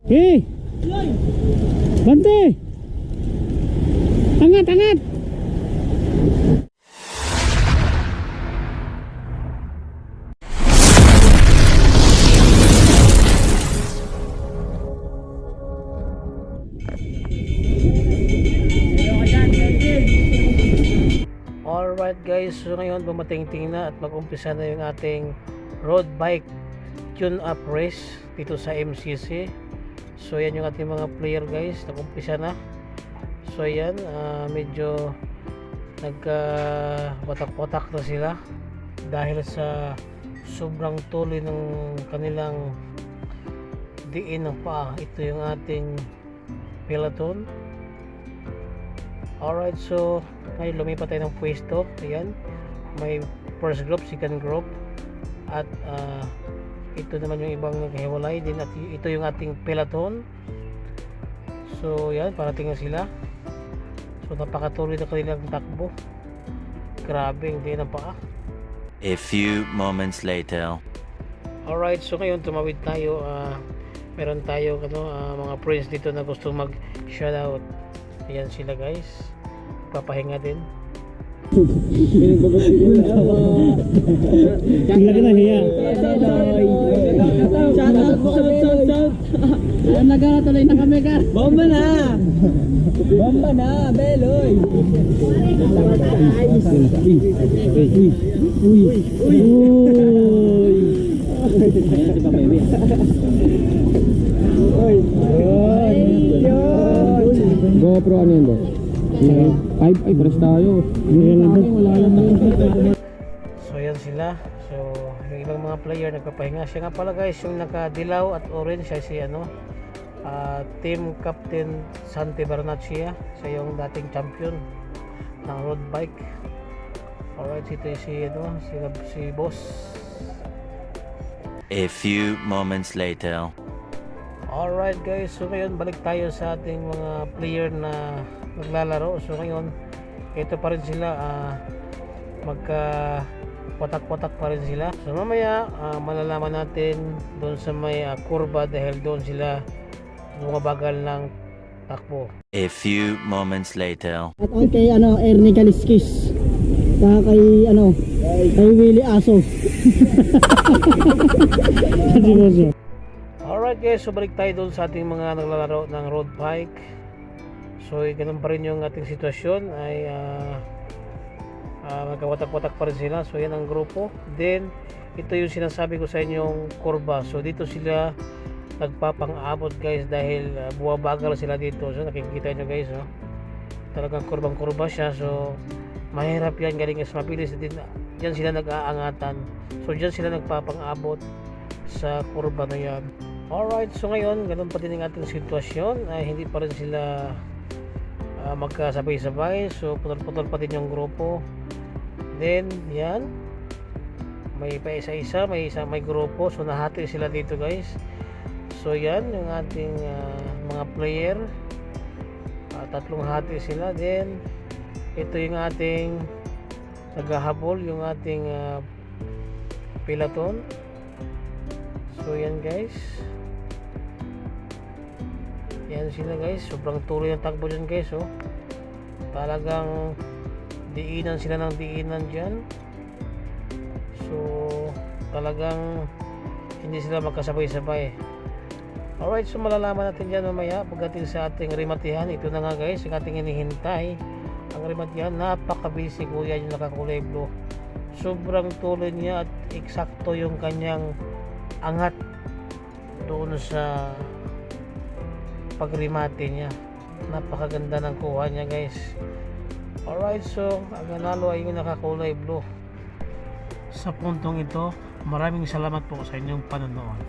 Okay. Bante. Angat, angat. Alright guys, so ngayon bumating-ting na at mag-umpisa na yung ating road bike tune-up race dito sa MCC. So yan yung ating mga player guys, nag-umpisa na. So yan, medyo nagwatak-watak na sila dahil sa sobrang tuloy ng kanilang diin ng paa. Ito yung ating peloton. Alright, so ngayon lumipat tayo ng pwesto. Ayan, may first group, second group, at ito naman yung ibang naghiwalay din, at ito yung ating peloton. So yan, parating na sila. So napakatuloy na kanilang takbo. Grabe, hindi na paa. A few moments later. Alright, so ngayon tumawid tayo. Meron tayo mga friends dito na gusto mag shoutout. Ayan sila guys, papahinga din. Lagi na hiya. Nagatuloy na kami ka. Bomba na! Bomba na, Beloy! GoPro ano yun ba? Ay, press tayo. Wala lang. So yan sila. So yung ibang mga player nagpapahinga. Siya nga pala guys, yung nakadilaw at orange, siya si team captain Santi Bernaccia. Siya yung dating champion ng road bike. Alright, ito si boss. A few moments later. Alright guys, so ngayon balik tayo sa ating mga player na naglalaro. So ngayon, ito pa rin sila, magka watak-watak pa rin sila. So mamaya, malalaman natin doon sa may kurba dahil doon sila bumabagal ng takbo. A few moments later. At on kay Ernie Kaliskis. Saka kay kay Willie Aso. Alright guys, so balik tayo doon sa ating mga naglalaro ng road bike. So ganun pa rin yung ating sitwasyon, ay magkawatak-watak pa rin sila. So yan ang grupo. Then ito yung sinasabi ko sa inyong kurba. So dito sila nagpapang-abot guys dahil buwabagal sila dito. So nakikita nyo guys, talagang kurbang-kurba siya. So mahirap yan, galing mas mabilis din. Diyan sila nag-aangatan. So diyan sila nagpapang-abot sa kurba na yan. Alright, so ngayon ganun pa din ang ating sitwasyon, ay hindi pa rin sila magkasabay-sabay. So putol-putol pa din yung grupo. Then yan, may pa isa-isa, may grupo. So nahati sila dito guys. So yan yung ating mga player, tatlong hati sila. Then ito yung ating naghahabol, yung ating peloton. So yan guys, yan sila guys, sobrang tuloy ng takbo dyan guys. Talagang diinan sila ng diinan dyan. So talagang hindi sila magkasabay-sabay. Alright, so malalaman natin dyan mamaya pagdating sa ating rematihan. Ito na nga guys, yung ating hinihintay. Ang rematihan, napaka-busy kuya yung nakakulay blue. Sobrang tuloy niya at eksakto yung kanyang angat doon sa pagrimate niya. Napakaganda ng kuha niya guys. Alright, so ang nanalo ay yung nakakulay blue. Sa puntong ito, maraming salamat po sa inyong panonood.